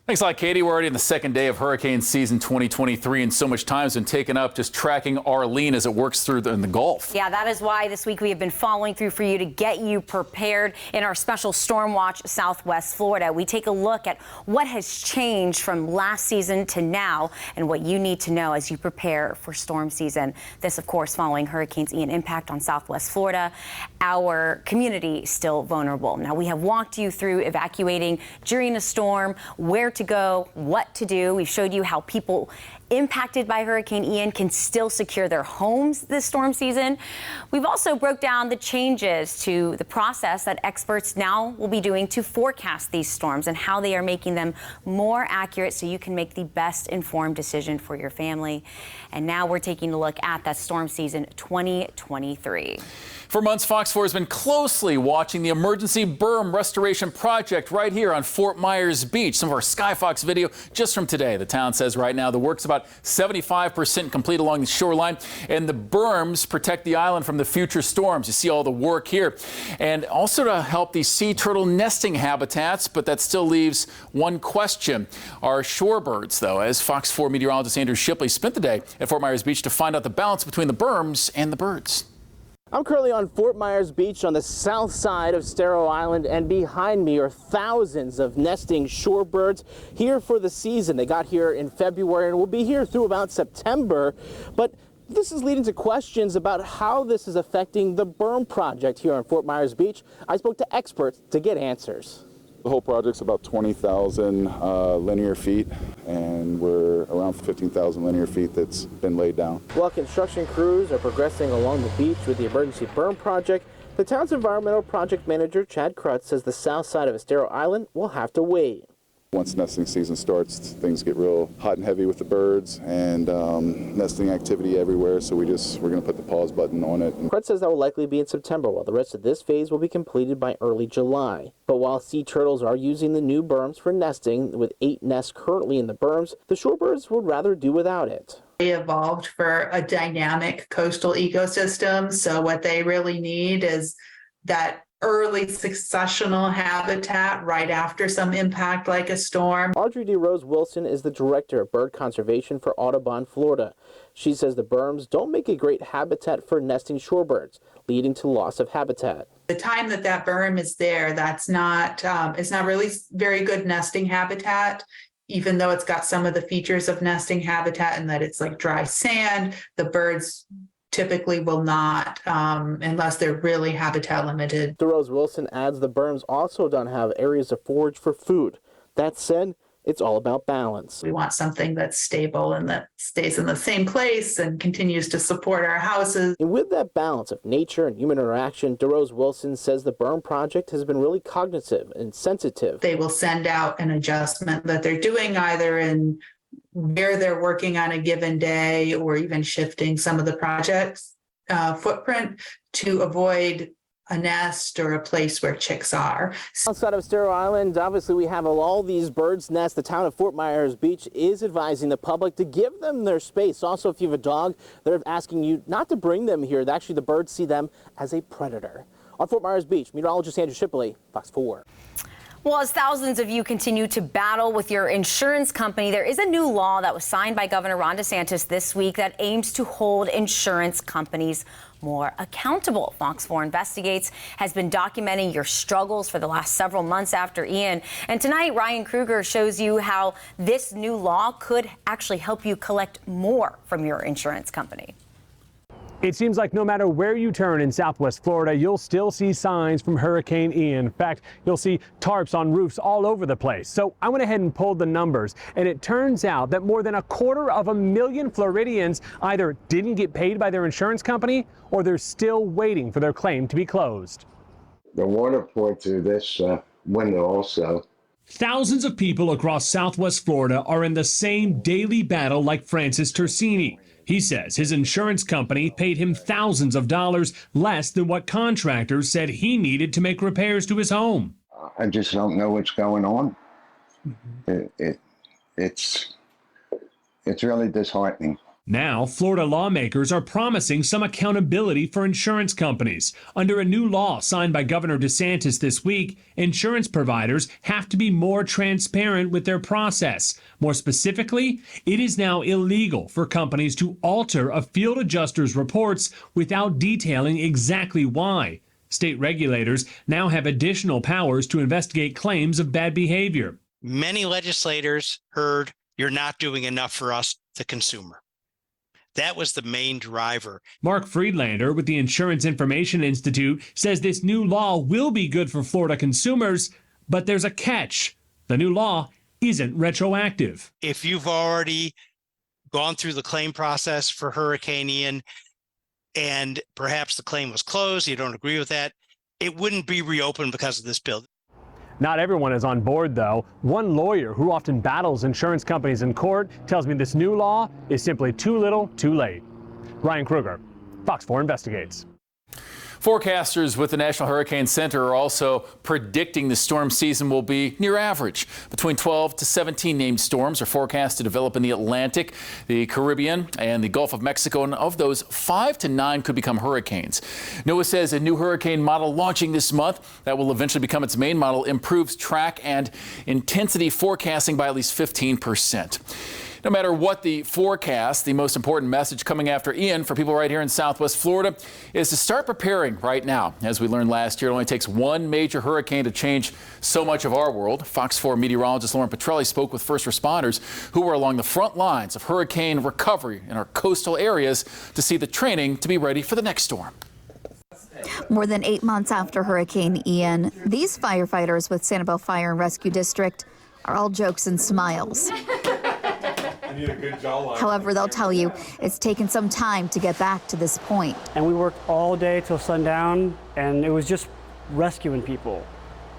Thanks a lot, Katie. We're already in the second day of hurricane season 2023, and so much time has been taken up just tracking Arlene as it works through in the Gulf. Yeah, that is why this week we have been following through for you to get you prepared in our special Storm Watch Southwest Florida. We take a look at what has changed from last season to now and what you need to know as you prepare for storm season. This, of course, following Hurricane Ian impact on Southwest Florida. Our community still vulnerable. Now, we have walked you through evacuating during a storm, where to go, what to do. We've showed you how people impacted by Hurricane Ian can still secure their homes this storm season. We've also broke down the changes to the process that experts now will be doing to forecast these storms and how they are making them more accurate so you can make the best informed decision for your family. And now we're taking a look at that storm season 2023. For months, Fox 4 has been closely watching the emergency berm restoration project right here on Fort Myers Beach. Some of our Skyfox video just from today. The town says right now the work's about 75% complete along the shoreline, and the berms protect the island from the future storms. You see all the work here, and also to help these sea turtle nesting habitats, but that still leaves one question. Are shorebirds, though, as Fox 4 meteorologist Andrew Shipley spent the day at Fort Myers Beach to find out the balance between the berms and the birds. I'm currently on Fort Myers Beach on the south side of Staro Island, and behind me are thousands of nesting shorebirds here for the season. They got here in February and will be here through about September. But this is leading to questions about how this is affecting the berm project here on Fort Myers Beach. I spoke to experts to get answers. The whole project's about 20,000 linear feet, and we're around 15,000 linear feet that's been laid down. While construction crews are progressing along the beach with the emergency berm project, the town's environmental project manager, Chad Krutz, says the south side of Estero Island will have to wait. Once nesting season starts, things get real hot and heavy with the birds and nesting activity everywhere, so we're going to put the pause button on it. Krutz says that will likely be in September, while the rest of this phase will be completed by early July. But while sea turtles are using the new berms for nesting, with 8 nests currently in the berms, the shorebirds would rather do without it. They evolved for a dynamic coastal ecosystem, so what they really need is that early successional habitat right after some impact like a storm. Audrey DeRose Wilson is the director of bird conservation for Audubon, Florida. She says the berms don't make a great habitat for nesting shorebirds, leading to loss of habitat. The time that berm is there, that's not, it's not really very good nesting habitat. Even though it's got some of the features of nesting habitat and that it's like dry sand, the birds typically will not, unless they're really habitat limited. DeRose Wilson adds the berms also don't have areas to forage for food. That said, it's all about balance. We want something that's stable and that stays in the same place and continues to support our houses. And with that balance of nature and human interaction, DeRose Wilson says the berm project has been really cognitive and sensitive. They will send out an adjustment that they're doing either in where they're working on a given day or even shifting some of the project's footprint to avoid a nest or a place where chicks are. Outside of Staro Island, obviously we have all these birds' nests. The town of Fort Myers Beach is advising the public to give them their space. Also, if you have a dog, they're asking you not to bring them here. Actually, the birds see them as a predator. On Fort Myers Beach, meteorologist Andrew Shipley, Fox 4. Well, as thousands of you continue to battle with your insurance company, there is a new law that was signed by Governor Ron DeSantis this week that aims to hold insurance companies more accountable. Fox 4 Investigates has been documenting your struggles for the last several months after Ian. And tonight, Ryan Kruger shows you how this new law could actually help you collect more from your insurance company. It seems like no matter where you turn in Southwest Florida, you'll still see signs from Hurricane Ian. In fact, you'll see tarps on roofs all over the place. So I went ahead and pulled the numbers, and it turns out that more than 250,000 Floridians either didn't get paid by their insurance company or they're still waiting for their claim to be closed. The water poured through this window also. Thousands of people across Southwest Florida are in the same daily battle like Francis Tersini. He says his insurance company paid him thousands of dollars less than what contractors said he needed to make repairs to his home. I just don't know what's going on. It's really disheartening. Now, Florida lawmakers are promising some accountability for insurance companies. Under a new law signed by Governor DeSantis this week, insurance providers have to be more transparent with their process. More specifically, it is now illegal for companies to alter a field adjuster's reports without detailing exactly why. State regulators now have additional powers to investigate claims of bad behavior. Many legislators heard, "You're not doing enough for us, the consumer." That was the main driver. Mark Friedlander with the Insurance Information Institute says this new law will be good for Florida consumers, but there's a catch. The new law isn't retroactive. If you've already gone through the claim process for Hurricane Ian and perhaps the claim was closed, you don't agree with that, it wouldn't be reopened because of this bill. Not everyone is on board, though. One lawyer who often battles insurance companies in court tells me this new law is simply too little, too late. Ryan Kruger, Fox 4 Investigates. Forecasters with the National Hurricane Center are also predicting the storm season will be near average. Between 12 to 17 named storms are forecast to develop in the Atlantic, the Caribbean, and the Gulf of Mexico, and of those, 5 to 9 could become hurricanes. NOAA says a new hurricane model launching this month that will eventually become its main model improves track and intensity forecasting by at least 15%. No matter what the forecast, the most important message coming after Ian for people right here in Southwest Florida is to start preparing right now. As we learned last year, it only takes one major hurricane to change so much of our world. Fox 4 meteorologist Lauren Petrelli spoke with first responders who were along the front lines of hurricane recovery in our coastal areas to see the training to be ready for the next storm. More than 8 months after Hurricane Ian, these firefighters with Sanibel Fire and Rescue District are all jokes and smiles. However, they'll tell you it's taken some time to get back to this point. And we worked all day till sundown, and it was just rescuing people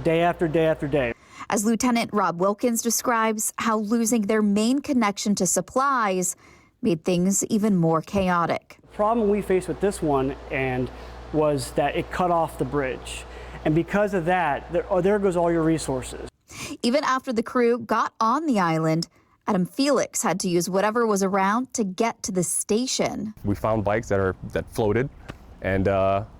day after day after day. As Lieutenant Rob Wilkins describes how losing their main connection to supplies made things even more chaotic. The problem we faced with this one was that it cut off the bridge. And because of that, there goes all your resources. Even after the crew got on the island, Adam Felix had to use whatever was around to get to the station. We found bikes that floated, and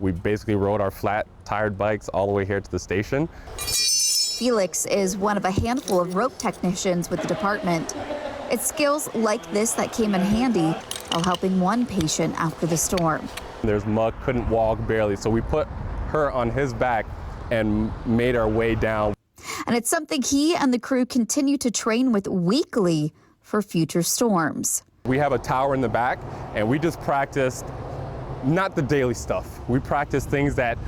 we basically rode our flat tired bikes all the way here to the station. Felix is one of a handful of rope technicians with the department. It's skills like this that came in handy while helping one patient after the storm. There's muck, couldn't walk barely, so we put her on his back and made our way down. And it's something he and the crew continue to train with weekly for future storms. We have a tower in the back, and we just practiced not the daily stuff. We practice things that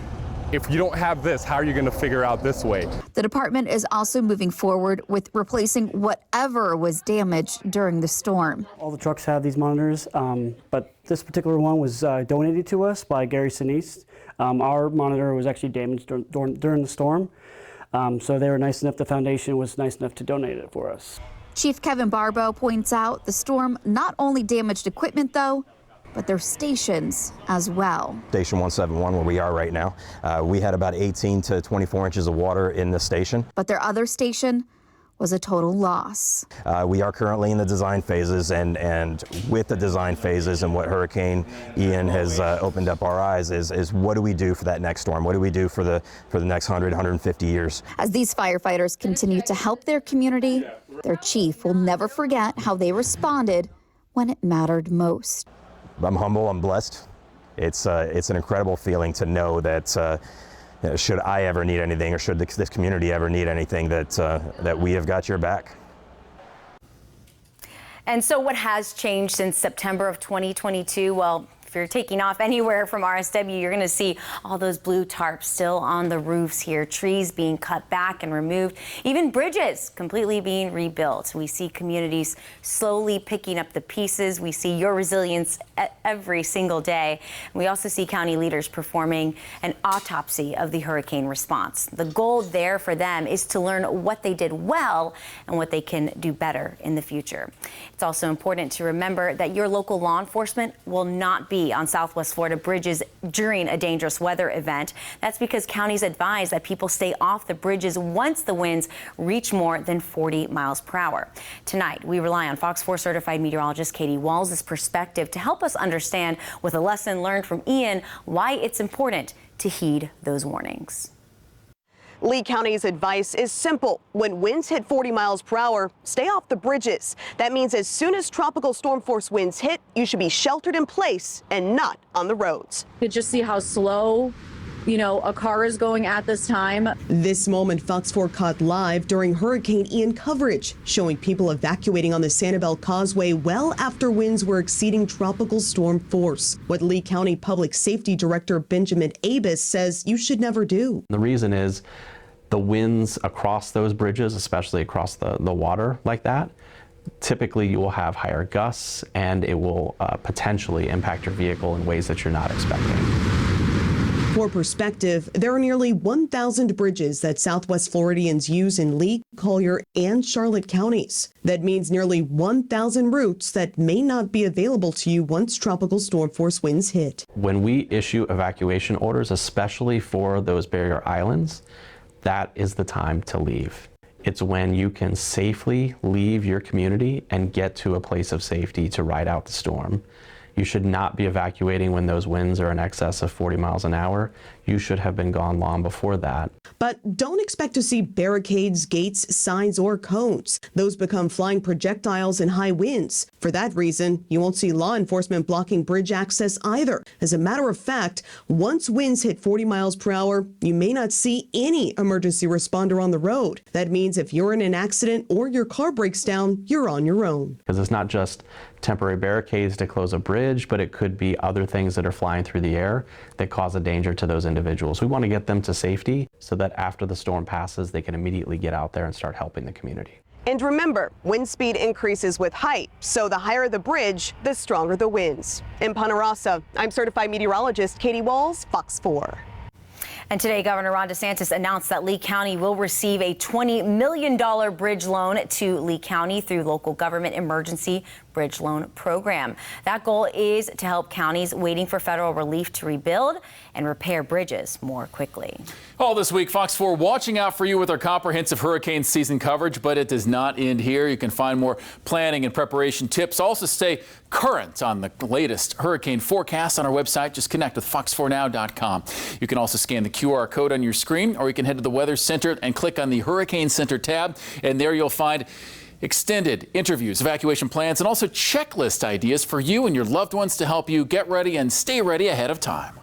if you don't have this, how are you going to figure out this way? The department is also moving forward with replacing whatever was damaged during the storm. All the trucks have these monitors, but this particular one was donated to us by Gary Sinise. Our monitor was actually damaged during the storm. So they were nice enough, the foundation was nice enough to donate it for us. Chief Kevin Barbeau points out the storm not only damaged equipment, though, but their stations as well. Station 171, where we are right now, we had about 18 to 24 inches of water in the station. But their other station was a total loss. We are currently in the design phases, and with the design phases and what Hurricane Ian has opened up our eyes is what do we do for that next storm? What do we do for the next 100, 150 years? As these firefighters continue to help their community, their chief will never forget how they responded when it mattered most. I'm humble, I'm blessed. It's an incredible feeling to know that should I ever need anything, or should this community ever need anything, that we have got your back. And so what has changed since September of 2022? Well, if you're taking off anywhere from RSW, you're going to see all those blue tarps still on the roofs here, trees being cut back and removed, even bridges completely being rebuilt. We see communities slowly picking up the pieces. We see your resilience every single day. We also see county leaders performing an autopsy of the hurricane response. The goal there for them is to learn what they did well and what they can do better in the future. It's also important to remember that your local law enforcement will not be be on Southwest Florida bridges during a dangerous weather event. That's because counties advise that people stay off the bridges once the winds reach more than 40 miles per hour. Tonight, we rely on Fox 4 certified meteorologist Katie Walls' perspective to help us understand, with a lesson learned from Ian, why it's important to heed those warnings. Lee County's advice is simple. When winds hit 40 miles per hour, stay off the bridges. That means as soon as tropical storm force winds hit, you should be sheltered in place and not on the roads. You could just see how slow, a car is going at this time. This moment Fox 4 caught live during Hurricane Ian coverage, showing people evacuating on the Sanibel Causeway well after winds were exceeding tropical storm force. What Lee County Public Safety Director Benjamin Abis says you should never do. The reason is the winds across those bridges, especially across the water like that, typically you will have higher gusts and it will potentially impact your vehicle in ways that you're not expecting. For perspective, there are nearly 1,000 bridges that Southwest Floridians use in Lee, Collier, and Charlotte counties. That means nearly 1,000 routes that may not be available to you once tropical storm force winds hit. When we issue evacuation orders, especially for those barrier islands, that is the time to leave. It's when you can safely leave your community and get to a place of safety to ride out the storm. You should not be evacuating when those winds are in excess of 40 miles an hour. You should have been gone long before that. But don't expect to see barricades, gates, signs, or cones. Those become flying projectiles in high winds. For that reason, you won't see law enforcement blocking bridge access either. As a matter of fact, once winds hit 40 miles per hour, you may not see any emergency responder on the road. That means if you're in an accident or your car breaks down, you're on your own. Because it's not just temporary barricades to close a bridge, but it could be other things that are flying through the air that cause a danger to those individuals. We want to get them to safety so that after the storm passes, they can immediately get out there and start helping the community. And remember, wind speed increases with height, so the higher the bridge, the stronger the winds. In Punta Rassa, I'm certified meteorologist Katie Walls, Fox 4. And today, Governor Ron DeSantis announced that Lee County will receive a $20 million bridge loan to Lee County through local government emergency bridge loan program. That goal is to help counties waiting for federal relief to rebuild and repair bridges more quickly. All this week, Fox 4 watching out for you with our comprehensive hurricane season coverage, but it does not end here. You can find more planning and preparation tips. Also stay current on the latest hurricane forecast on our website. Just connect with fox4now.com. You can also scan the QR code on your screen, or you can head to the Weather Center and click on the Hurricane Center tab, and there you'll find extended interviews, evacuation plans, and also checklist ideas for you and your loved ones to help you get ready and stay ready ahead of time.